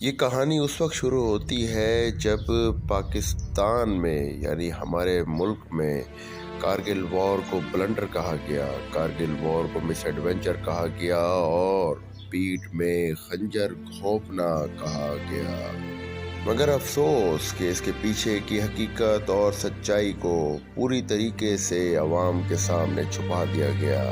یہ کہانی اس وقت شروع ہوتی ہے جب پاکستان میں یعنی ہمارے ملک میں کارگل وار کو بلنڈر کہا گیا، کارگل وار کو مس ایڈونچر کہا گیا اور پیٹھ میں خنجر گھونپنا کہا گیا۔ مگر افسوس کہ اس کے پیچھے کی حقیقت اور سچائی کو پوری طریقے سے عوام کے سامنے چھپا دیا گیا۔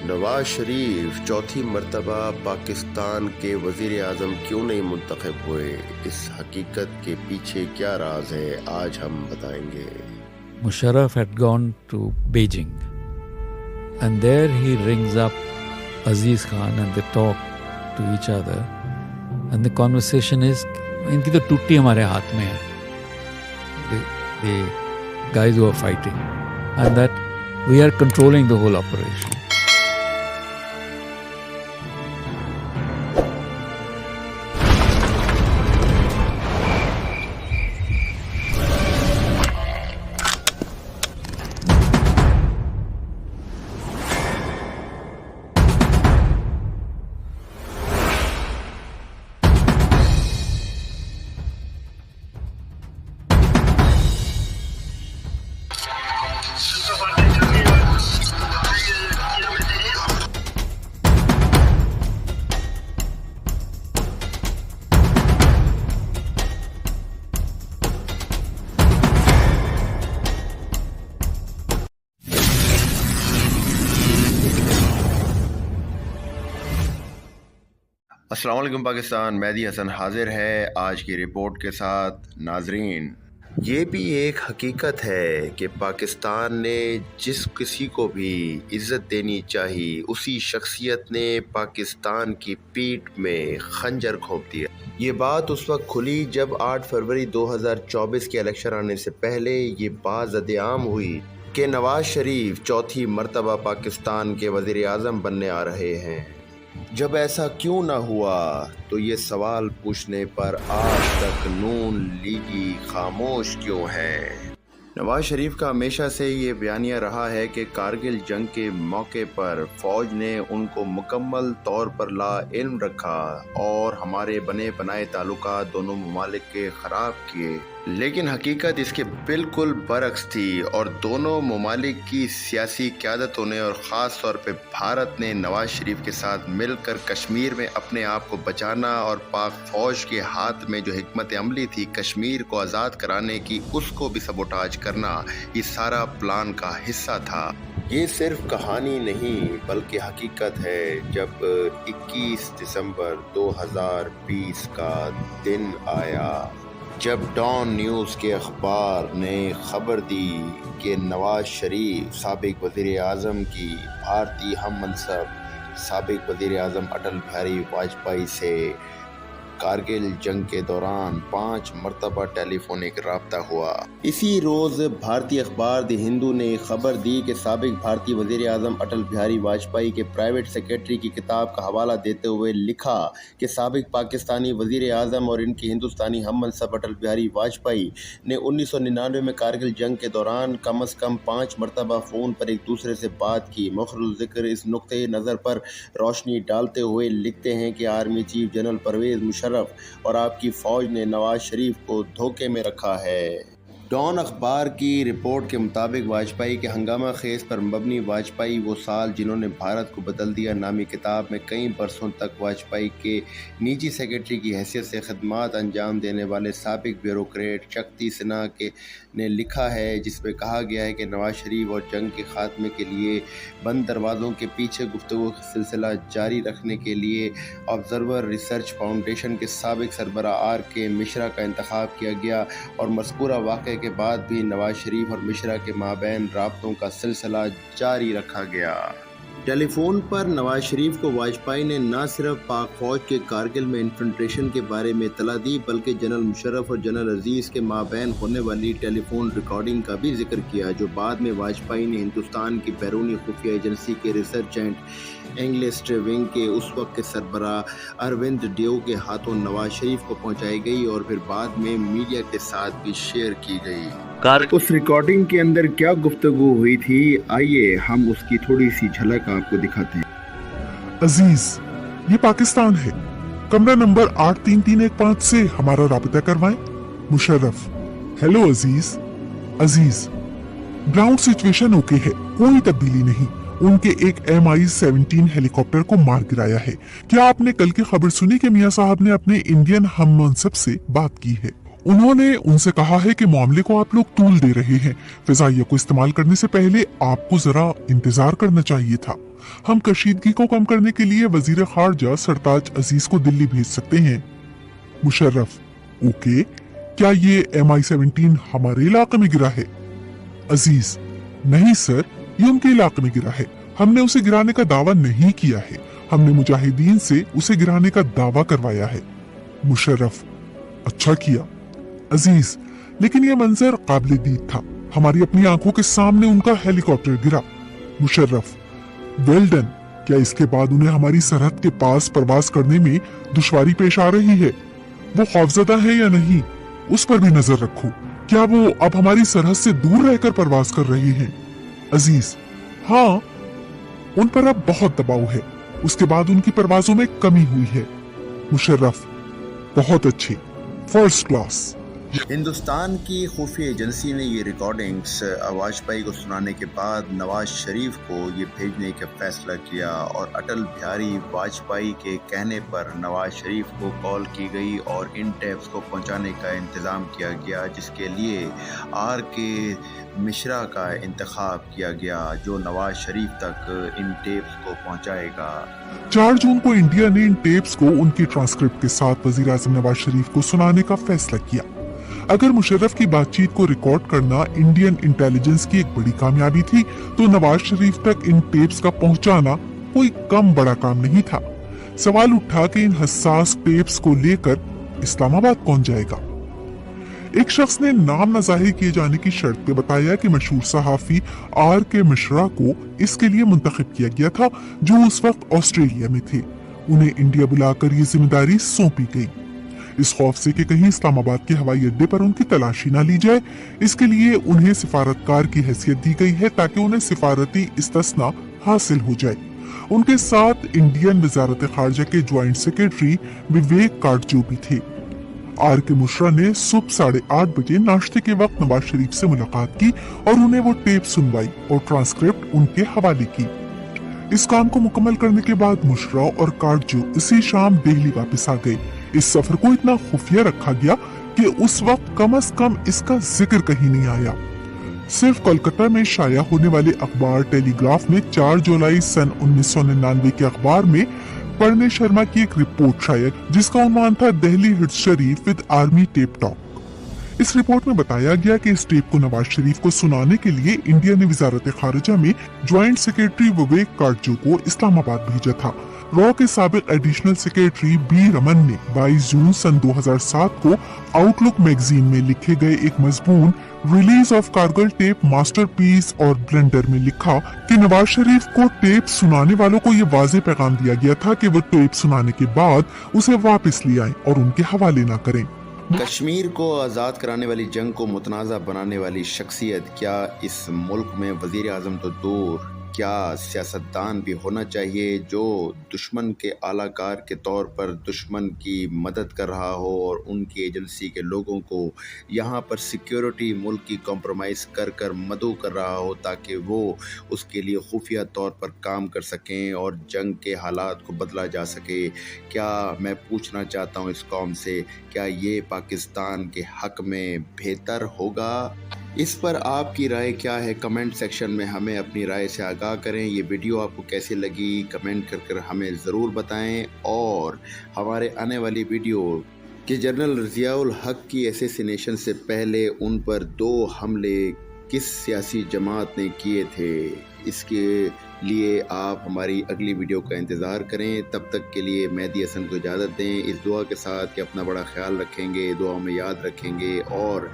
نواز شریف چوتھی مرتبہ پاکستان کے وزیر اعظم کیوں نہیں منتخب ہوئے؟ اس حقیقت کے پیچھے کیا راز ہے، آج ہم بتائیں گے۔ Musharraf had gone to Beijing and there he rings up Aziz Khan and they talk to each other and the conversation is inki to tutti hamare haath mein hai, the guys who are fighting, and that we are controlling the whole operation. السلام علیکم پاکستان، مہدی حسن حاضر ہے آج کی report کے ساتھ۔ ناظرین، یہ بھی ایک حقیقت ہے کہ پاکستان نے جس کسی کو بھی عزت دینی چاہی اسی شخصیت نے پاکستان کی پیٹھ میں خنجر گھونپ دیا۔ یہ بات اس وقت کھلی جب 8 فروری 2024 کے الیکشن آنے سے پہلے یہ بات زد عام ہوئی کہ نواز شریف چوتھی مرتبہ پاکستان کے وزیر اعظم بننے آ رہے ہیں۔ جب ایسا کیوں نہ ہوا تو یہ سوال پوچھنے پر آج تک نون لیگی خاموش کیوں ہے؟ نواز شریف کا ہمیشہ سے یہ بیانیہ رہا ہے کہ کارگل جنگ کے موقع پر فوج نے ان کو مکمل طور پر لا علم رکھا اور ہمارے بنے بنائے تعلقات دونوں ممالک کے خراب کیے، لیکن حقیقت اس کے بالکل برعکس تھی اور دونوں ممالک کی سیاسی قیادتوں نے اور خاص طور پہ بھارت نے نواز شریف کے ساتھ مل کر کشمیر میں اپنے آپ کو بچانا اور پاک فوج کے ہاتھ میں جو حکمت عملی تھی کشمیر کو آزاد کرانے کی، اس کو بھی سبوٹاج کرنا، یہ سارا پلان کا حصہ تھا۔ یہ صرف کہانی نہیں بلکہ حقیقت ہے۔ جب 21 دسمبر 2020 کا دن آیا جب ڈان نیوز کے اخبار نے خبر دی کہ نواز شریف سابق وزیر اعظم کی بھارتی ہم منصب سابق وزیر اعظم اٹل بہاری واجپئی سے کارگل جنگ کے دوران 5 مرتبہ ٹیلی فونک رابطہ ہوا، اسی روز بھارتی اخبار دی ہندو نے خبر دی کہ سابق بھارتی وزیر اعظم اٹل بہاری واجپئی کے پرائیویٹ سیکرٹری کی کتاب کا حوالہ دیتے ہوئے لکھا کہ سابق پاکستانی وزیر اعظم اور ان کی ہندوستانی ہم منصب اٹل بہاری واجپئی نے 1999 میں کارگل جنگ کے دوران کم از کم 5 مرتبہ فون پر ایک دوسرے سے بات کی۔ مخرل ذکر اس نقطۂ نظر پر روشنی ڈالتے ہوئے لکھتے ہیں کہ army chief general Pervez Musharraf اور آپ کی فوج نے نواز شریف کو دھوکے میں رکھا ہے۔ ڈان اخبار کی رپورٹ کے مطابق واجپئی کے ہنگامہ خیز پر مبنی واجپئی وہ سال جنہوں نے بھارت کو بدل دیا نامی کتاب میں کئی برسوں تک واجپئی کے نجی سیکرٹری کی حیثیت سے خدمات انجام دینے والے سابق بیوروکریٹ شکتی سنہا نے لکھا ہے، جس میں کہا گیا ہے کہ نواز شریف اور جنگ کے خاتمے کے لیے بند دروازوں کے پیچھے گفتگو کا سلسلہ جاری رکھنے کے لیے آبزرور ریسرچ فاؤنڈیشن کے سابق سربراہ آر کے مشرا کا انتخاب کیا گیا اور مذکورہ واقعے کے بعد بھی نواز شریف اور مشرا کے مابین رابطوں کا سلسلہ جاری رکھا گیا۔ ٹیلی فون پر نواز شریف کو واجپئی نے نہ صرف پاک فوج کے کارگل میں انفنٹریشن کے بارے میں اطلاع دی بلکہ جنرل مشرف اور جنرل عزیز کے مابین ہونے والی ٹیلی فون ریکارڈنگ کا بھی ذکر کیا، جو بعد میں واجپئی نے ہندوستان کی بیرونی خفیہ ایجنسی کے ریسرچ اینڈ انگلسٹ ونگ کے اس وقت کے سربراہ اروند ڈیو کے ہاتھوں نواز شریف کو پہنچائی گئی اور پھر بعد میں میڈیا کے ساتھ بھی شیئر کی گئی۔ اس ریکارڈنگ کے اندر کیا گفتگو ہوئی تھی، آئیے ہم اس کی تھوڑی سی جھلک آپ کو دکھاتے ہیں۔ عزیز، یہ پاکستان ہے، कमरा नंबर 83315 से हमारा राबिता करवाएं। मुशर्रफ, हेलो अजीज। अजीज, ग्राउंड सिचुएशन ओके है, कोई तब्दीली नहीं। उनके एक MI-17 हेलीकॉप्टर को मार गिराया है। क्या आपने कल की खबर सुनी कि मियां साहब ने अपने इंडियन हम मनसब से बात की है? उन्होंने उनसे कहा है कि मामले को आप लोग तूल दे रहे हैं। फिजाइया को इस्तेमाल करने से पहले आपको जरा इंतजार करना चाहिए था। हम कशीदगी को कम करने के लिए वजीर खारजा सरताज अजीज को दिल्ली भेज सकते हैं। मुशर्रफ, ओके, क्या ये MI-17 हमारे इलाके में गिरा है? अजीज, नहीं सर, ये उनके इलाके में गिरा है। हमने उसे गिराने का दावा नहीं किया है, हमने मुजाहिदीन से उसे गिराने का दावा करवाया है। मुशर्रफ, अच्छा किया। अजीज, लेकिन यह मंजर काबिल दीद था, हमारी अपनी आंखों के सामने उनका हेलीकॉप्टर गिरा। Musharraf, well done. क्या इसके बाद उन्हें हमारी सरहद के पास प्रवास करने में दुश्वारी पेश आ रही है? वो खौफजदा है या नहीं, उस पर भी नजर रखो। क्या वो अब हमारी सरहद से दूर रहकर प्रवास कर रहे हैं? अजीज, हाँ, उन पर अब बहुत दबाव है, उसके बाद उनकी परवाजों में कमी हुई है। मुशर्रफ, बहुत अच्छे, फर्स्ट क्लास। हिंदुस्तान की खुफिया एजेंसी ने ये रिकॉर्डिंग्स वाजपेयी को सुनाने के बाद नवाज शरीफ को ये भेजने का फैसला किया और अटल बिहारी वाजपेयी के कहने पर नवाज शरीफ को कॉल की गई और इन टेप्स को पहुंचाने का इंतज़ाम किया गया, जिसके लिए RK मिश्रा का इंतखाब किया गया जो नवाज शरीफ तक इन टेप्स को पहुंचाएगा। 4 जून को इंडिया ने इन टेप्स को उनकी ट्रांसक्रिप्ट के साथ वजीर आजम नवाज शरीफ को सुनाने का फैसला किया। अगर मुशर्रफ की बातचीत को रिकॉर्ड करना इंडियन इंटेलिजेंस की एक बड़ी कामयाबी थी, तो नवाज शरीफ तक इन टेप्स का पहुंचाना कोई कम बड़ा काम नहीं था। सवाल उठा कि इन हसास टेप्स को लेकर इस्लामाबाद कौन जाएगा? एक शख्स ने नाम न जाहिर किए जाने की शर्त पे बताया कि मशहूर सहाफी RK मिश्रा को इसके लिए मुंतखब किया गया था, जो उस वक्त ऑस्ट्रेलिया में थे। उन्हें इंडिया बुलाकर ये जिम्मेदारी सौंपी गई, इस खौफ से कि कहीं इस्लामाबाद के हवाई अड्डे पर उनकी तलाशी न ली जाए। इसके लिए उन्हें सिफारतकार की हैसियत दी गई है ताकि उन्हें सिफारती इस्तिस्ना हासिल हो जाए। उनके साथ इंडियन वजारत खारजा के ज्वाइंट सेक्रेटरी विवेक काटजू भी थे। RK मिश्रा ने सुबह 8:30 बजे नाश्ते के वक्त नवाज शरीफ से मुलाकात की और उन्हें वो टेप सुनवाई और ट्रांसक्रिप्ट उनके हवाले की। इस काम को मुकम्मल करने के बाद मिश्रा और काटजू इसी शाम दिल्ली वापस आ गए। इस सफर को इतना खुफिया रखा गया कि उस वक्त कम से कम इसका जिक्र कहीं नहीं आया। सिर्फ कोलकाता में शाया होने वाले अखबार टेलीग्राफ में 4 जुलाई सन 1999 के अखबार में पढ़ने शर्मा की एक रिपोर्ट शाया, जिसका उन्वान था Delhi hits Sharif with army tape talk. इस रिपोर्ट में बताया गया कि इस टेप को नवाज शरीफ को सुनाने के लिए इंडिया ने वजारत खारजा में ज्वाइंट सेक्रेटरी विवेक काटजू को इस्लामाबाद भेजा था। रॉ के साबिक एडिशनल सेक्रेटरी B रमन ने 22 जून सन 2007 को आउटलुक मैगजीन में लिखे गए एक मजमून release of Kargil tape masterpiece और ब्लेंडर में लिखा कि नवाज शरीफ को टेप सुनाने वालों को ये वाज़े पैगाम दिया गया था कि वो टेप सुनाने के बाद उसे वापस ले आएं और उनके हवाले ना करें। कश्मीर को आज़ाद कराने वाली जंग को मुतनाज़ा बनाने वाली शख्सियत क्या इस मुल्क में वज़ीर आज़म तो दूर, क्या सियासतदान भी होना चाहिए जो दुश्मन के आलाकार के तौर पर दुश्मन की मदद कर रहा हो और उनकी एजेंसी के लोगों को यहाँ पर सिक्योरिटी मुल्क की कॉम्प्रोमाइज़ कर कर मदऊ कर रहा हो ताकि वो उसके लिए खुफिया तौर पर काम कर सकें और जंग के हालात को बदला जा सके। क्या मैं पूछना चाहता हूँ इस कौम से, क्या ये पाकिस्तान के हक़ में बेहतर होगा? इस पर आपकी राय क्या है? कमेंट सेक्शन में हमें अपनी राय से आगाह करें। ये वीडियो आपको कैसी लगी कमेंट कर हमें ज़रूर बताएं और हमारे आने वाली वीडियो कि जनरल ज़ियाउल हक की असैसिनेशन से पहले उन पर 2 हमले किस सियासी जमात ने किए थे, इसके लिए आप हमारी अगली वीडियो का इंतज़ार करें। तब तक के लिए मेहदी हसन को इजाज़त दें, इस दुआ के साथ कि अपना बड़ा ख्याल रखेंगे, दुआ में याद रखेंगे और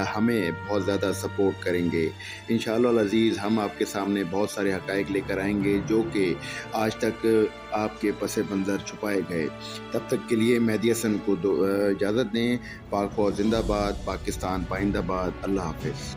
हमें बहुत ज़्यादा सपोर्ट करेंगे। इंशाअल्लाह अज़ीज़ हम आपके सामने बहुत सारे हक़ाइक़ लेकर आएंगे जो कि आज तक आपके पसे मंज़र छुपाए गए। तब तक के लिए मेहदी हसन को इजाज़त दें। पाक फ़ौज ज़िंदाबाद, पाकिस्तान पाइंदाबाद। अल्लाह हाफ़िज़।